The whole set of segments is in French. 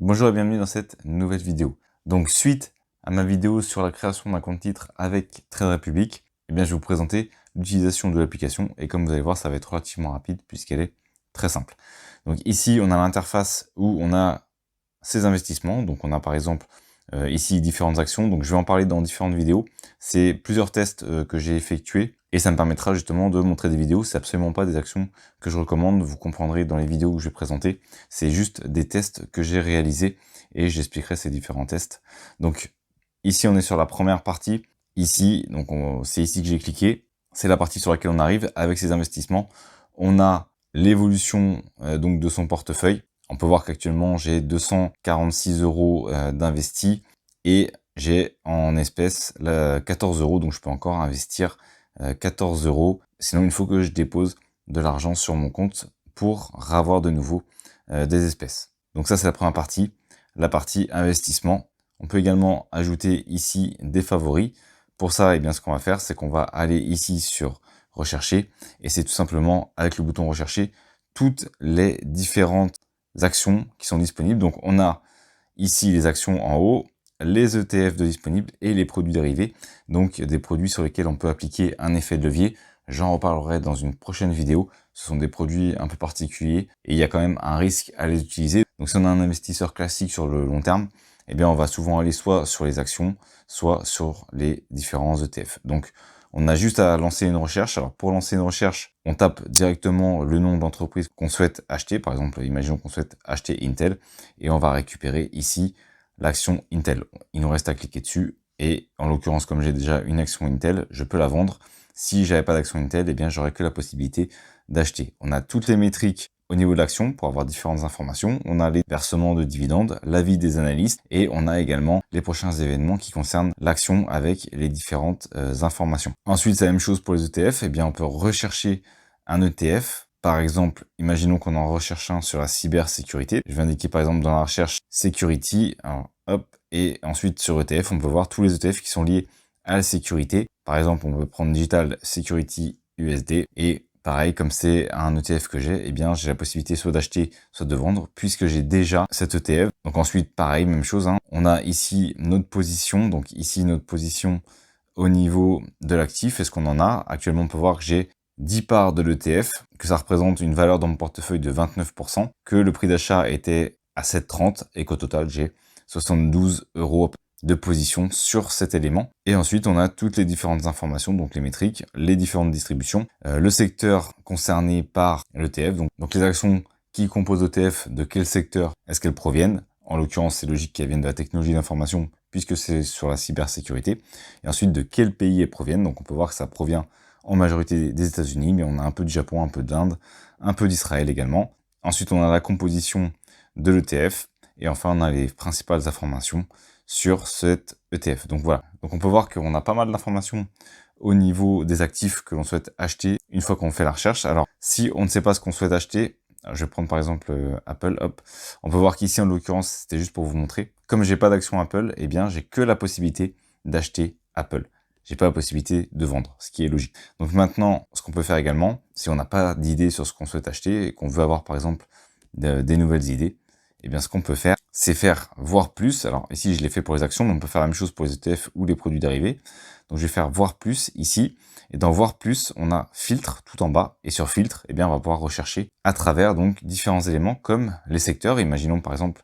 Bonjour et bienvenue dans cette nouvelle vidéo. Donc suite à ma vidéo sur la création d'un compte titre avec Trade Republic, je vais vous présenter l'utilisation de l'application et comme vous allez voir, ça va être relativement rapide puisqu'elle est très simple. Donc ici, on a l'interface où on a ces investissements. Donc on a par exemple ici différentes actions. Donc je vais en parler dans différentes vidéos. C'est plusieurs tests que j'ai effectués et ça me permettra justement de montrer des vidéos. C'est absolument pas des actions que je recommande. Vous comprendrez dans les vidéos que je vais présenter. C'est juste des tests que j'ai réalisés et j'expliquerai ces différents tests. Donc ici on est sur la première partie. Ici, donc c'est ici que j'ai cliqué. C'est la partie sur laquelle on arrive avec ces investissements. On a l'évolution donc de son portefeuille. On peut voir qu'actuellement, j'ai 246 € d'investis et j'ai en espèces 14 €, donc je peux encore investir 14 €. Sinon, il faut que je dépose de l'argent sur mon compte pour avoir de nouveau des espèces. Donc ça, c'est la première partie, la partie investissement. On peut également ajouter ici des favoris. Pour ça, eh bien, ce qu'on va faire, c'est qu'on va aller ici sur rechercher et c'est tout simplement avec le bouton rechercher toutes les différentes actions qui sont disponibles. Donc on a ici les actions en haut, les ETF de disponibles et les produits dérivés, donc des produits sur lesquels on peut appliquer un effet de levier. J'en reparlerai dans une prochaine vidéo. Ce sont des produits un peu particuliers et il y a quand même un risque à les utiliser. Donc si on a un investisseur classique sur le long terme, eh bien on va souvent aller soit sur les actions, soit sur les différents ETF. Donc on a juste à lancer une recherche. Alors pour lancer une recherche, on tape directement le nom d'entreprise qu'on souhaite acheter. Par exemple, imaginons qu'on souhaite acheter Intel et on va récupérer ici l'action Intel. Il nous reste à cliquer dessus et en l'occurrence, comme j'ai déjà une action Intel, je peux la vendre. Si j'avais pas d'action Intel, eh bien j'aurais que la possibilité d'acheter. On a toutes les métriques au niveau de l'action pour avoir différentes informations. On a les versements de dividendes, l'avis des analystes et on a également les prochains événements qui concernent l'action avec les différentes informations. Ensuite, c'est la même chose pour les ETF. Eh bien, on peut rechercher un ETF. Par exemple, imaginons qu'on en recherche un sur la cybersécurité. Je vais indiquer par exemple dans la recherche security, alors, hop, et ensuite sur ETF, on peut voir tous les ETF qui sont liés à la sécurité. Par exemple, on peut prendre Digital Security USD et pareil, comme c'est un ETF que j'ai, eh bien, j'ai la possibilité soit d'acheter, soit de vendre, puisque j'ai déjà cet ETF. Donc ensuite, pareil, même chose, hein. On a ici notre position, donc ici notre position au niveau de l'actif. Est-ce qu'on en a? Actuellement, on peut voir que j'ai 10 parts de l'ETF, que ça représente une valeur dans mon portefeuille de 29%, que le prix d'achat était à 7,30 et qu'au total, j'ai 72 € de position sur cet élément. Et ensuite, on a toutes les différentes informations, donc les métriques, les différentes distributions, le secteur concerné par l'ETF, donc les actions qui composent l'ETF, de quel secteur est-ce qu'elles proviennent. En l'occurrence, c'est logique qu'elles viennent de la technologie d'information, puisque c'est sur la cybersécurité. Et ensuite, de quel pays elles proviennent. Donc on peut voir que ça provient en majorité des États-Unis, mais on a un peu de Japon, un peu d'Inde, un peu d'Israël également. Ensuite, on a la composition de l'ETF. Et enfin, on a les principales informations sur cet ETF. Donc voilà. Donc on peut voir qu'on a pas mal d'informations au niveau des actifs que l'on souhaite acheter une fois qu'on fait la recherche. Alors, si on ne sait pas ce qu'on souhaite acheter, je vais prendre par exemple Apple, hop. On peut voir qu'ici, en l'occurrence, c'était juste pour vous montrer. Comme j'ai pas d'action Apple, eh bien, j'ai que la possibilité d'acheter Apple. J'ai pas la possibilité de vendre, ce qui est logique. Donc maintenant, ce qu'on peut faire également, si on n'a pas d'idée sur ce qu'on souhaite acheter et qu'on veut avoir par exemple des nouvelles idées, eh bien ce qu'on peut faire, c'est faire voir plus. Alors ici, je l'ai fait pour les actions, mais on peut faire la même chose pour les ETF ou les produits dérivés. Donc je vais faire voir plus ici. Et dans voir plus, on a filtre tout en bas. Et sur filtre, eh bien on va pouvoir rechercher à travers donc différents éléments comme les secteurs. Imaginons par exemple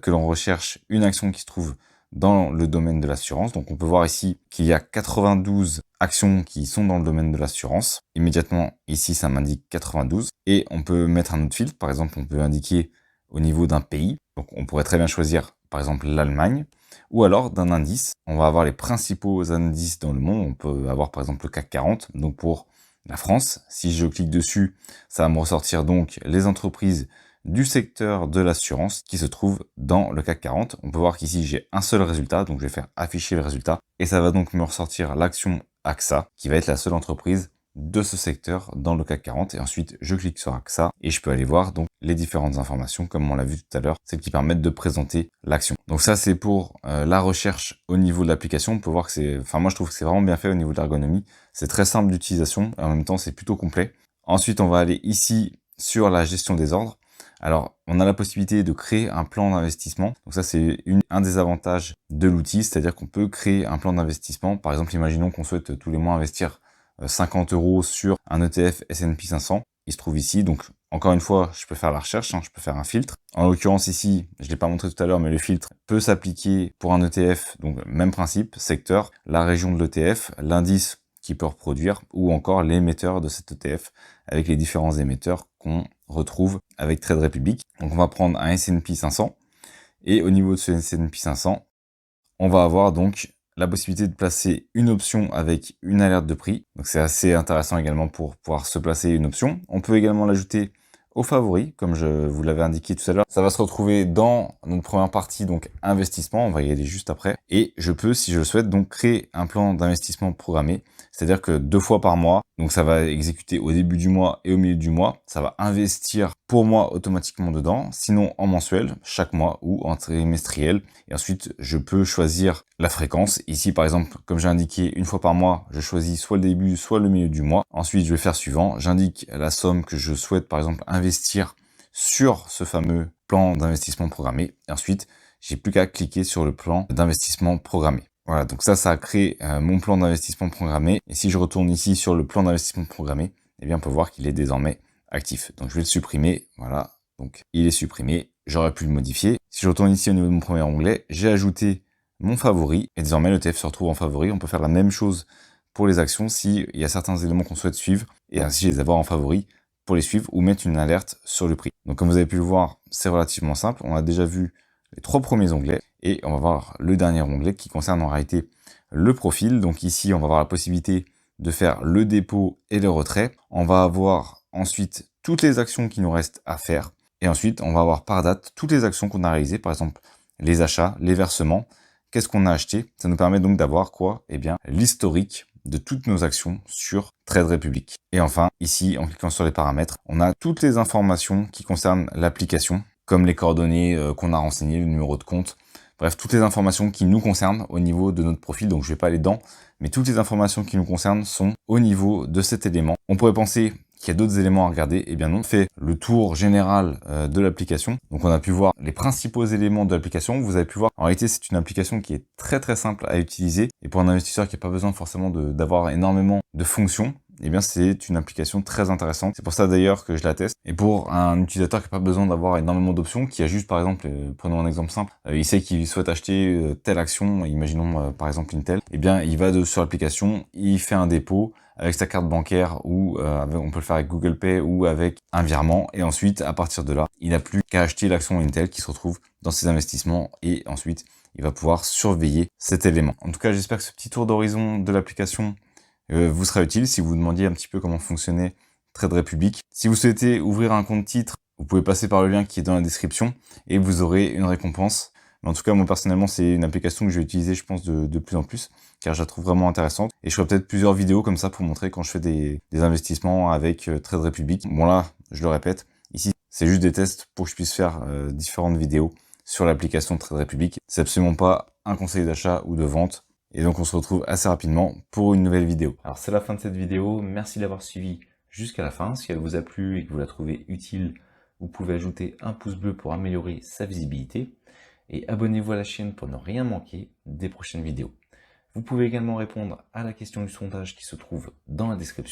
que l'on recherche une action qui se trouve dans le domaine de l'assurance. Donc on peut voir ici qu'il y a 92 actions qui sont dans le domaine de l'assurance. Immédiatement, ici, ça m'indique 92. Et on peut mettre un autre filtre. Par exemple, on peut indiquer au niveau d'un pays. Donc on pourrait très bien choisir par exemple l'Allemagne ou alors d'un indice. On va avoir les principaux indices dans le monde. On peut avoir par exemple le CAC 40. Donc pour la France, si je clique dessus, ça va me ressortir donc les entreprises du secteur de l'assurance qui se trouvent dans le CAC 40. On peut voir qu'ici j'ai un seul résultat, donc je vais faire afficher le résultat et ça va donc me ressortir l'action AXA qui va être la seule entreprise de ce secteur dans le CAC 40 et ensuite je clique sur AXA et je peux aller voir donc les différentes informations comme on l'a vu tout à l'heure, celles qui permettent de présenter l'action. Donc ça c'est pour la recherche au niveau de l'application. On peut voir que c'est, moi je trouve que c'est vraiment bien fait au niveau de l'ergonomie. C'est très simple d'utilisation et en même temps c'est plutôt complet. Ensuite on va aller ici sur la gestion des ordres. Alors, on a la possibilité de créer un plan d'investissement. Donc ça, c'est un des avantages de l'outil, c'est-à-dire qu'on peut créer un plan d'investissement. Par exemple, imaginons qu'on souhaite tous les mois investir 50 € sur un ETF S&P 500. Il se trouve ici, donc encore une fois, je peux faire la recherche, je peux faire un filtre. En l'occurrence ici, je ne l'ai pas montré tout à l'heure, mais le filtre peut s'appliquer pour un ETF, donc même principe, secteur, la région de l'ETF, l'indice qui peut reproduire, ou encore l'émetteur de cet ETF, avec les différents émetteurs qu'on retrouve avec Trade Republic. Donc on va prendre un S&P 500, et au niveau de ce S&P 500, on va avoir donc la possibilité de placer une option avec une alerte de prix. Donc c'est assez intéressant également pour pouvoir se placer une option. On peut également l'ajouter aux favoris, comme je vous l'avais indiqué tout à l'heure. Ça va se retrouver dans notre première partie, donc investissement, on va y aller juste après. Et je peux, si je le souhaite, donc créer un plan d'investissement programmé. C'est-à-dire que 2 fois par mois, donc ça va exécuter au début du mois et au milieu du mois. Ça va investir pour moi automatiquement dedans, sinon en mensuel, chaque mois, ou en trimestriel. Et ensuite, je peux choisir la fréquence. Ici, par exemple, comme j'ai indiqué, une fois par mois, je choisis soit le début, soit le milieu du mois. Ensuite, je vais faire suivant. J'indique la somme que je souhaite, par exemple, investir sur ce fameux plan d'investissement programmé. Et ensuite, j'ai plus qu'à cliquer sur le plan d'investissement programmé. Voilà, donc ça a créé mon plan d'investissement programmé. Et si je retourne ici sur le plan d'investissement programmé, eh bien, on peut voir qu'il est désormais actif. Donc, je vais le supprimer. Voilà, donc il est supprimé. J'aurais pu le modifier. Si je retourne ici au niveau de mon premier onglet, j'ai ajouté mon favori. Et désormais, l'ETF se retrouve en favori. On peut faire la même chose pour les actions s'il y a certains éléments qu'on souhaite suivre et ainsi les avoir en favori pour les suivre ou mettre une alerte sur le prix. Donc, comme vous avez pu le voir, c'est relativement simple. On a déjà vu les 3 premiers onglets et on va voir le dernier onglet qui concerne en réalité le profil. Donc ici, on va avoir la possibilité de faire le dépôt et le retrait. On va avoir ensuite toutes les actions qui nous restent à faire. Et ensuite, on va avoir par date toutes les actions qu'on a réalisées, par exemple les achats, les versements, qu'est-ce qu'on a acheté. Ça nous permet donc d'avoir quoi? Eh bien, l'historique de toutes nos actions sur Trade Republic. Et enfin, ici, en cliquant sur les paramètres, on a toutes les informations qui concernent l'application, comme les coordonnées qu'on a renseignées, le numéro de compte, bref, toutes les informations qui nous concernent au niveau de notre profil. Donc, je ne vais pas aller dedans, mais toutes les informations qui nous concernent sont au niveau de cet élément. On pourrait penser qu'il y a d'autres éléments à regarder. Eh bien non, on fait le tour général de l'application. Donc, on a pu voir les principaux éléments de l'application. Vous avez pu voir, en réalité, c'est une application qui est très simple à utiliser. Et pour un investisseur qui n'a pas besoin forcément d'avoir énormément de fonctions, eh bien c'est une application très intéressante. C'est pour ça d'ailleurs que je la teste. Et pour un utilisateur qui n'a pas besoin d'avoir énormément d'options, qui a juste par exemple, prenons un exemple simple, il sait qu'il souhaite acheter telle action, imaginons par exemple Intel, eh bien il va sur l'application, il fait un dépôt avec sa carte bancaire ou on peut le faire avec Google Pay ou avec un virement. Et ensuite, à partir de là, il n'a plus qu'à acheter l'action Intel qui se retrouve dans ses investissements et ensuite il va pouvoir surveiller cet élément. En tout cas, j'espère que ce petit tour d'horizon de l'application vous sera utile si vous vous demandiez un petit peu comment fonctionnait Trade Republic. Si vous souhaitez ouvrir un compte titre, vous pouvez passer par le lien qui est dans la description et vous aurez une récompense. Mais en tout cas, moi personnellement, c'est une application que je vais utiliser, je pense, de plus en plus, car je la trouve vraiment intéressante. Et je ferai peut-être plusieurs vidéos comme ça pour montrer quand je fais des investissements avec Trade Republic. Bon là, je le répète, ici, c'est juste des tests pour que je puisse faire différentes vidéos sur l'application Trade Republic. C'est absolument pas un conseil d'achat ou de vente. Et donc on se retrouve assez rapidement pour une nouvelle vidéo. Alors c'est la fin de cette vidéo, merci d'avoir suivi jusqu'à la fin. Si elle vous a plu et que vous la trouvez utile, vous pouvez ajouter un pouce bleu pour améliorer sa visibilité. Et abonnez-vous à la chaîne pour ne rien manquer des prochaines vidéos. Vous pouvez également répondre à la question du sondage qui se trouve dans la description.